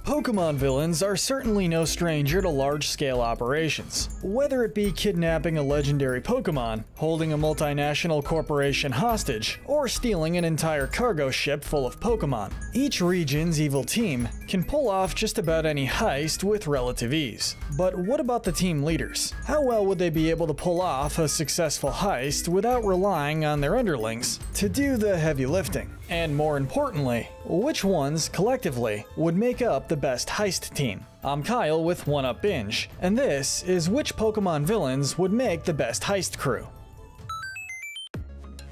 Pokemon villains are certainly no stranger to large-scale operations. Whether it be kidnapping a legendary Pokemon, holding a multinational corporation hostage, or stealing an entire cargo ship full of Pokemon, each region's evil team can pull off just about any heist with relative ease. But what about the team leaders? How well would they be able to pull off a successful heist without relying on their underlings to do the heavy lifting? And more importantly, which ones, collectively, would make up the best heist team? I'm Kyle with wickedbinge, and this is which Pokemon villains would make the best heist crew.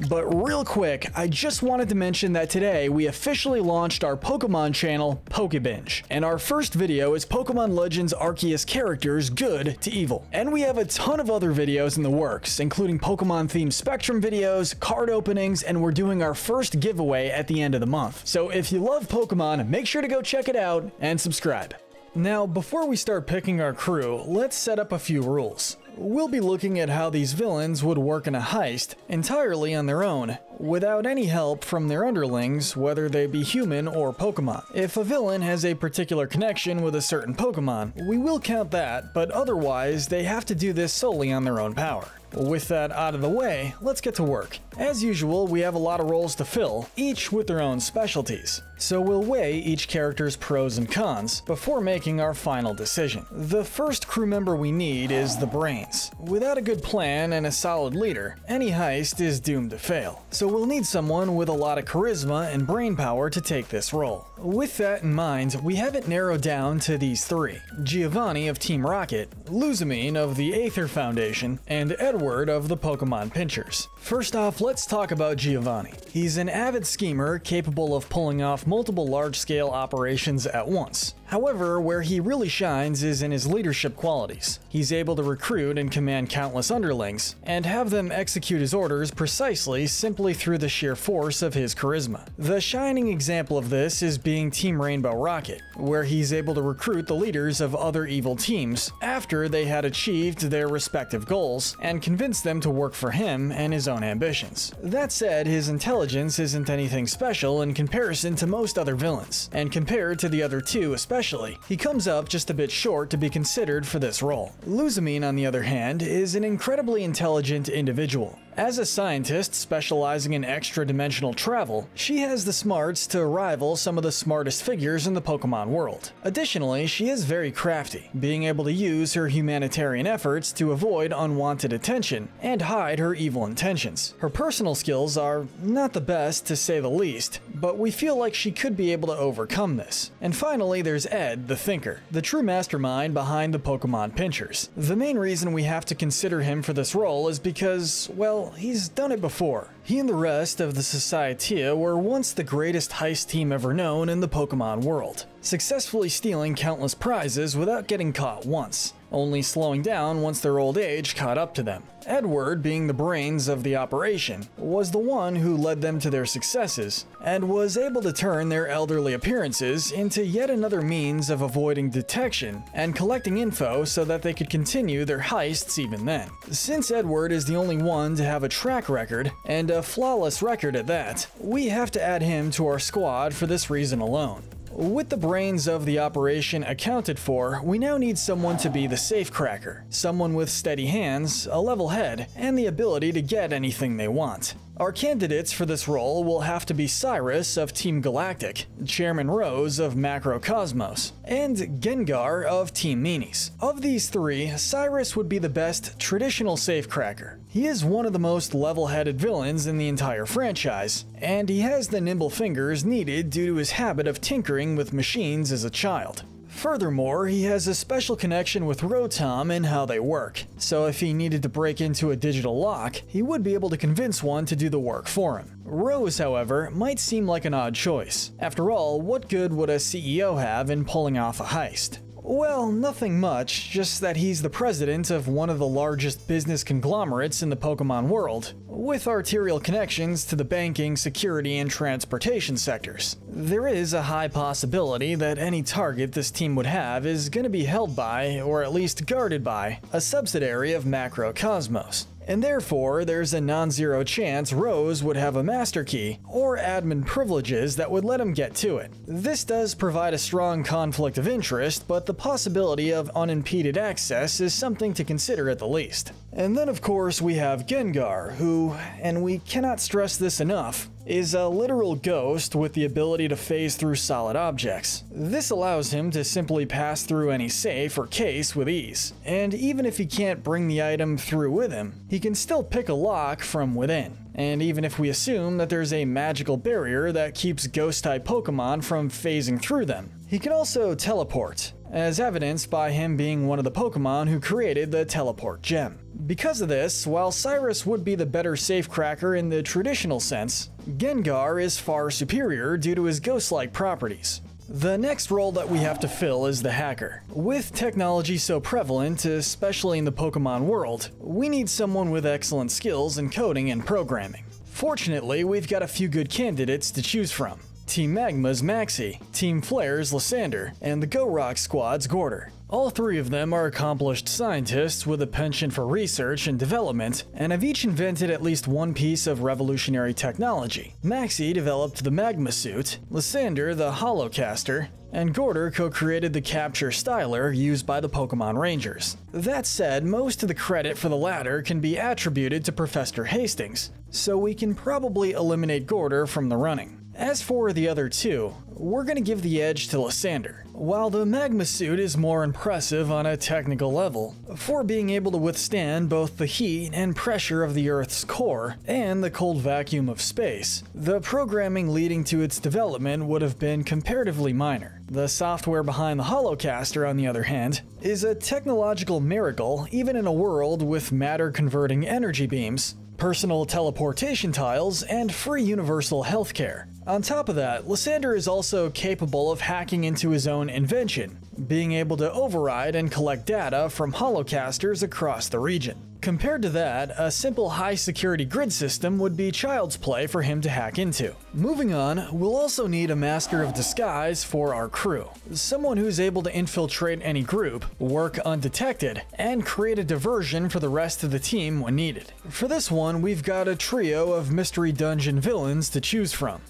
But real quick, I just wanted to mention that today we officially launched our Pokemon channel, POKEBINGE, and our first video is Pokemon Legends ARCEUS characters good to evil. And we have a ton of other videos in the works, including Pokemon-themed Spectrum videos, card openings, and we're doing our first giveaway at the end of the month. So if you love Pokemon, make sure to go check it out and subscribe. Now, before we start picking our crew, let's set up a few rules. We'll be looking at how these villains would work in a heist entirely on their own, without any help from their underlings, whether they be human or Pokemon. If a villain has a particular connection with a certain Pokemon, we will count that, but otherwise they have to do this solely on their own power. With that out of the way, let's get to work. As usual, we have a lot of roles to fill, each with their own specialties. So we'll weigh each character's pros and cons before making our final decision. The first crew member we need is the brains. Without a good plan and a solid leader, any heist is doomed to fail. So we'll need someone with a lot of charisma and brain power to take this role. With that in mind, we have it narrowed down to these three: Giovanni of Team Rocket, Luzamine of the Aether Foundation, and Edward of the Pokemon Pinchers. First off, let's talk about Giovanni. He's an avid schemer capable of pulling off multiple large-scale operations at once. However, where he really shines is in his leadership qualities. He's able to recruit and command countless underlings, and have them execute his orders precisely simply through the sheer force of his charisma. The shining example of this is being Team Rainbow Rocket, where he's able to recruit the leaders of other evil teams after they had achieved their respective goals, and convince them to work for him and his own ambitions. That said, his intelligence isn't anything special in comparison to most other villains, and compared to the other two especially, he comes up just a bit short to be considered for this role. Luzamine, on the other hand, is an incredibly intelligent individual. As a scientist specializing in extra-dimensional travel, she has the smarts to rival some of the smartest figures in the Pokemon world. Additionally, she is very crafty, being able to use her humanitarian efforts to avoid unwanted attention and hide her evil intentions. Her personal skills are not the best, to say the least, but we feel like she could be able to overcome this. And finally, there's Ed, the Thinker, the true mastermind behind the Pokemon Pinchers. The main reason we have to consider him for this role is because, well, he's done it before. He and the rest of the Societea were once the greatest heist team ever known in the Pokemon world, successfully stealing countless prizes without getting caught once, only slowing down once their old age caught up to them. Edward, being the brains of the operation, was the one who led them to their successes, and was able to turn their elderly appearances into yet another means of avoiding detection and collecting info so that they could continue their heists even then. Since Edward is the only one to have a track record, and a flawless record at that, we have to add him to our squad for this reason alone. With the brains of the operation accounted for, we now need someone to be the Safecracker, someone with steady hands, a level head, and the ability to get anything they want. Our candidates for this role will have to be Cyrus of Team Galactic, Chairman Rose of Macrocosmos, and Gengar of Team Meanies. Of these three, Cyrus would be the best traditional Safecracker. He is one of the most level-headed villains in the entire franchise, and he has the nimble fingers needed due to his habit of tinkering with machines as a child. Furthermore, he has a special connection with Rotom in how they work, so if he needed to break into a digital lock, he would be able to convince one to do the work for him. Rose, however, might seem like an odd choice. After all, what good would a CEO have in pulling off a heist? Well, nothing much, just that he's the president of one of the largest business conglomerates in the Pokemon world, with arterial connections to the banking, security, and transportation sectors. There is a high possibility that any target this team would have is going to be held by, or at least guarded by, a subsidiary of Macrocosmos. and therefore there's a non-zero chance Rose would have a master key or admin privileges that would let him get to it. This does provide a strong conflict of interest, but the possibility of unimpeded access is something to consider at the least. And then of course we have Gengar, who, and we cannot stress this enough, is a literal ghost with the ability to phase through solid objects. This allows him to simply pass through any safe or case with ease, and even if he can't bring the item through with him, he can still pick a lock from within. And even if we assume that there's a magical barrier that keeps ghost-type Pokemon from phasing through them, he can also teleport, as evidenced by him being one of the Pokemon who created the Teleport Gem. Because of this, while Cyrus would be the better Safecracker in the traditional sense, Gengar is far superior due to his ghost-like properties. The next role that we have to fill is the hacker. With technology so prevalent, especially in the Pokemon world, we need someone with excellent skills in coding and programming. Fortunately, we've got a few good candidates to choose from. Team Magma's Maxie, Team Flare's Lysander, and the Go Rock Squad's Gorder. All three of them are accomplished scientists with a penchant for research and development, and have each invented at least one piece of revolutionary technology. Maxie developed the Magma Suit, Lysander the Holocaster, and Gorder co-created the Capture Styler used by the Pokemon Rangers. That said, most of the credit for the latter can be attributed to Professor Hastings, so we can probably eliminate Gorder from the running. As for the other two, we're going to give the edge to Lysander. While the Magma Suit is more impressive on a technical level, for being able to withstand both the heat and pressure of the Earth's core and the cold vacuum of space, the programming leading to its development would have been comparatively minor. The software behind the Holocaster, on the other hand, is a technological miracle even in a world with matter-converting energy beams, personal teleportation tiles, and free universal healthcare. On top of that, Lysander is also capable of hacking into his own invention, being able to override and collect data from Holocasters across the region. Compared to that, a simple high-security grid system would be child's play for him to hack into. Moving on, we'll also need a Master of Disguise for our crew. Someone who's able to infiltrate any group, work undetected, and create a diversion for the rest of the team when needed. For this one, we've got a trio of Mystery Dungeon villains to choose from.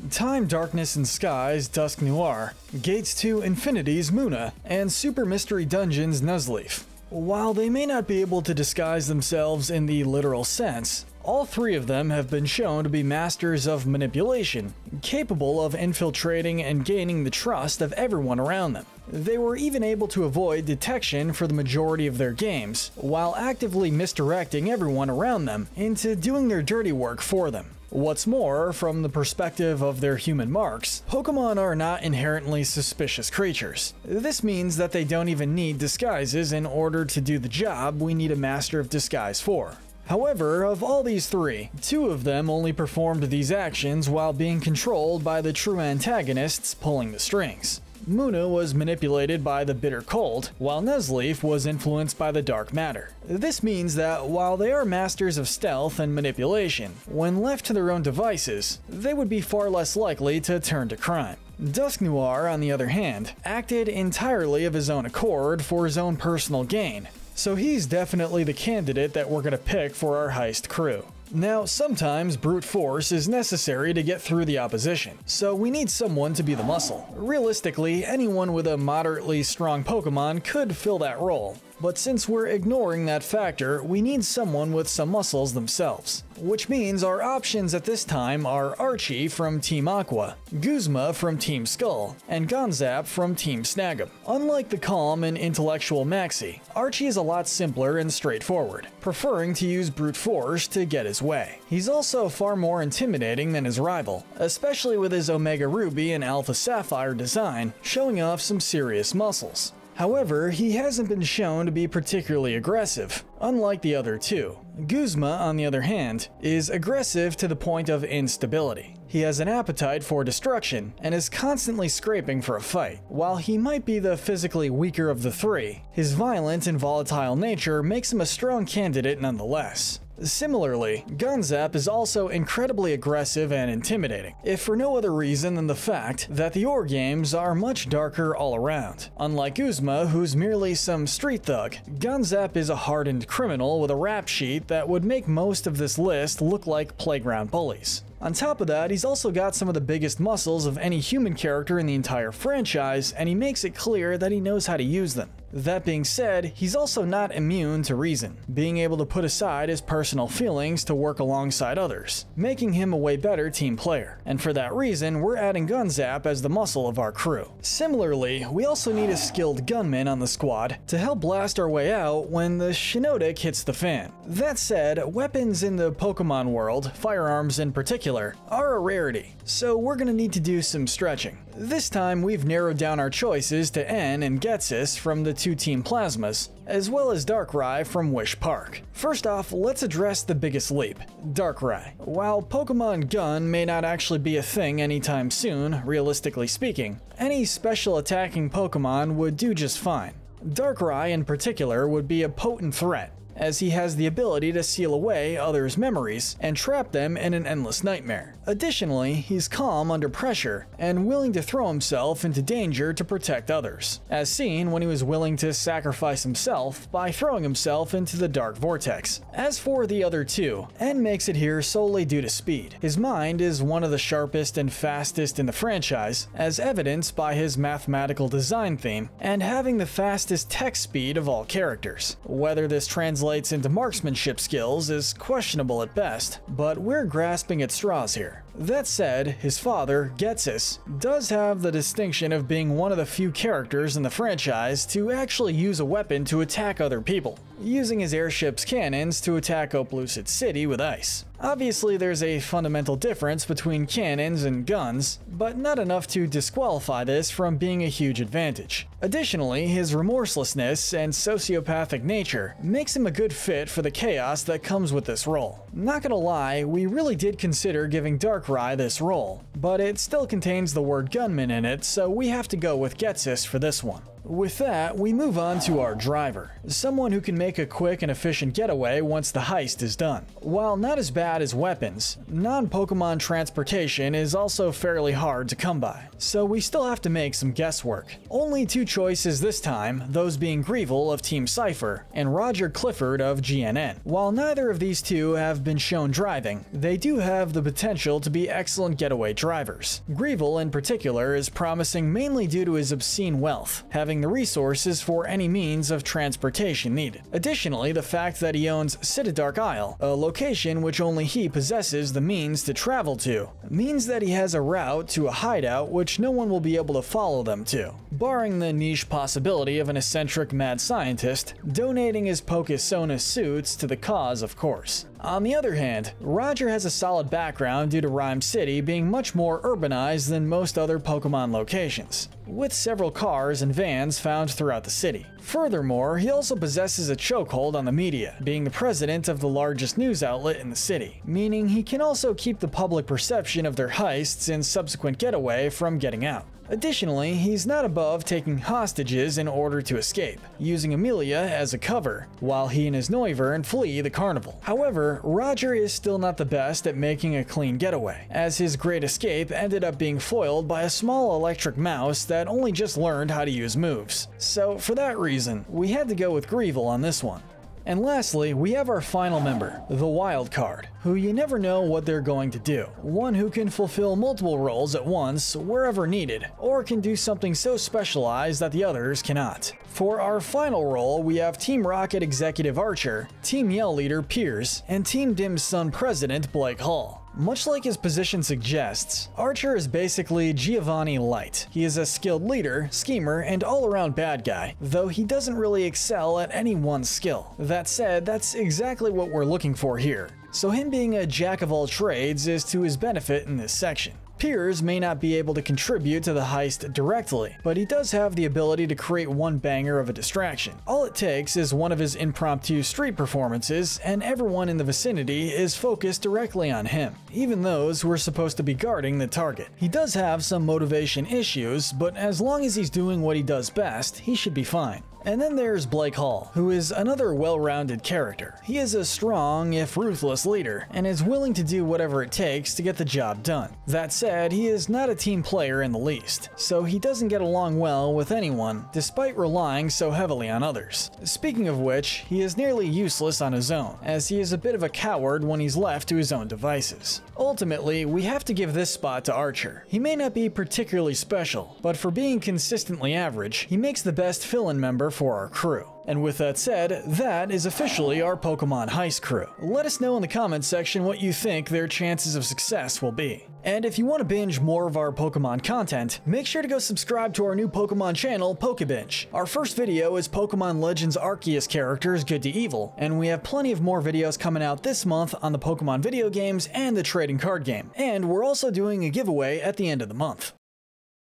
Time Darkness and Sky's Dusk Noir, Gates to Infinity's Muna, and Super Mystery Dungeon's Nuzleaf. While they may not be able to disguise themselves in the literal sense, all three of them have been shown to be masters of manipulation, capable of infiltrating and gaining the trust of everyone around them. They were even able to avoid detection for the majority of their games, while actively misdirecting everyone around them into doing their dirty work for them. What's more, from the perspective of their human marks, Pokemon are not inherently suspicious creatures. This means that they don't even need disguises in order to do the job we need a Master of Disguise for. However, of all these three, two of them only performed these actions while being controlled by the true antagonists pulling the strings. Muna was manipulated by the bitter cold, while Nuzleaf was influenced by the dark matter. This means that while they are masters of stealth and manipulation, when left to their own devices, they would be far less likely to turn to crime. Dusk Noir, on the other hand, acted entirely of his own accord for his own personal gain, so he's definitely the candidate that we're going to pick for our heist crew. Now, sometimes brute force is necessary to get through the opposition, so we need someone to be the muscle. Realistically, anyone with a moderately strong Pokemon could fill that role, but since we're ignoring that factor, we need someone with some muscles themselves. Which means our options at this time are Archie from Team Aqua, Guzma from Team Skull, and Gonzap from Team Snag'em. Unlike the calm and intellectual Maxie, Archie is a lot simpler and straightforward, preferring to use brute force to get his way. He's also far more intimidating than his rival, especially with his Omega Ruby and Alpha Sapphire design, showing off some serious muscles. However, he hasn't been shown to be particularly aggressive, unlike the other two. Guzma, on the other hand, is aggressive to the point of instability. He has an appetite for destruction and is constantly scraping for a fight. While he might be the physically weaker of the three, his violent and volatile nature makes him a strong candidate nonetheless. Similarly, Gunzap is also incredibly aggressive and intimidating, if for no other reason than the fact that the ore games are much darker all around. Unlike Uzma, who's merely some street thug, Gunzap is a hardened criminal with a rap sheet that would make most of this list look like playground bullies. On top of that, he's also got some of the biggest muscles of any human character in the entire franchise, and he makes it clear that he knows how to use them. That being said, he's also not immune to reason, being able to put aside his personal feelings to work alongside others, making him a way better team player. And for that reason, we're adding Gunzap as the muscle of our crew. Similarly, we also need a skilled gunman on the squad to help blast our way out when the Shinodic hits the fan. That said, weapons in the Pokemon world, firearms in particular, are a rarity, so we're gonna need to do some stretching. This time, we've narrowed down our choices to N and Getsis from the two Team Plasmas, as well as Darkrai from Wish Park. First off, let's address the biggest leap, Darkrai. While Pokemon Gun may not actually be a thing anytime soon, realistically speaking, any special attacking Pokemon would do just fine. Darkrai in particular would be a potent threat, as he has the ability to seal away others' memories and trap them in an endless nightmare. Additionally, he's calm under pressure and willing to throw himself into danger to protect others, as seen when he was willing to sacrifice himself by throwing himself into the Dark Vortex. As for the other two, N makes it here solely due to speed. His mind is one of the sharpest and fastest in the franchise, as evidenced by his mathematical design theme and having the fastest text speed of all characters. Whether this translates into marksmanship skills is questionable at best, but we're grasping at straws here. That said, his father, Getsis, does have the distinction of being one of the few characters in the franchise to actually use a weapon to attack other people, using his airship's cannons to attack Oplucid City with ice. Obviously, there's a fundamental difference between cannons and guns, but not enough to disqualify this from being a huge advantage. Additionally, his remorselessness and sociopathic nature makes him a good fit for the chaos that comes with this role. Not gonna lie, we really did consider giving Darkrai this role, but it still contains the word gunman in it, so we have to go with Getsis for this one. With that, we move on to our driver, someone who can make a quick and efficient getaway once the heist is done. While not as bad as weapons, non-Pokemon transportation is also fairly hard to come by, so we still have to make some guesswork. Only two choices this time, those being Greevil of Team Cypher and Roger Clifford of GNN. While neither of these two have been shown driving, they do have the potential to be excellent getaway drivers. Greevil in particular is promising mainly due to his obscene wealth, having the resources for any means of transportation needed. Additionally, the fact that he owns Citadark Isle, a location which only he possesses the means to travel to, means that he has a route to a hideout which no one will be able to follow them to, barring the niche possibility of an eccentric mad scientist donating his Pokesona suits to the cause, of course. On the other hand, Roger has a solid background due to Rhyme City being much more urbanized than most other Pokemon locations, with several cars and vans found throughout the city. Furthermore, he also possesses a chokehold on the media, being the president of the largest news outlet in the city, meaning he can also keep the public perception of their heists and subsequent getaway from getting out. Additionally, he's not above taking hostages in order to escape, using Amelia as a cover, while he and his Noivern flee the carnival. However, Roger is still not the best at making a clean getaway, as his great escape ended up being foiled by a small electric mouse that only just learned how to use moves. So for that reason, we had to go with Greevil on this one. And lastly, we have our final member, the Wildcard, who you never know what they're going to do. One who can fulfill multiple roles at once, wherever needed, or can do something so specialized that the others cannot. For our final role, we have Team Rocket Executive Archer, Team Yell Leader Piers, and Team Dim's Sun President Blake Hall. Much like his position suggests, Archer is basically Giovanni Light. He is a skilled leader, schemer, and all-around bad guy, though he doesn't really excel at any one skill. That said, that's exactly what we're looking for here, so him being a jack of all trades is to his benefit in this section. Piers may not be able to contribute to the heist directly, but he does have the ability to create one banger of a distraction. All it takes is one of his impromptu street performances, and everyone in the vicinity is focused directly on him, even those who are supposed to be guarding the target. He does have some motivation issues, but as long as he's doing what he does best, he should be fine. And then there's Blake Hall, who is another well-rounded character. He is a strong, if ruthless leader, and is willing to do whatever it takes to get the job done. That said, he is not a team player in the least, so he doesn't get along well with anyone, despite relying so heavily on others. Speaking of which, he is nearly useless on his own, as he is a bit of a coward when he's left to his own devices. Ultimately, we have to give this spot to Archer. He may not be particularly special, but for being consistently average, he makes the best fill-in member for our crew. And with that said, that is officially our Pokemon Heist crew. Let us know in the comments section what you think their chances of success will be. And if you want to binge more of our Pokemon content, make sure to go subscribe to our new Pokemon channel, POKEBINGE. Our first video is Pokemon Legends ARCEUS characters Good to Evil, and we have plenty of more videos coming out this month on the Pokemon video games and the trading card game. And we're also doing a giveaway at the end of the month.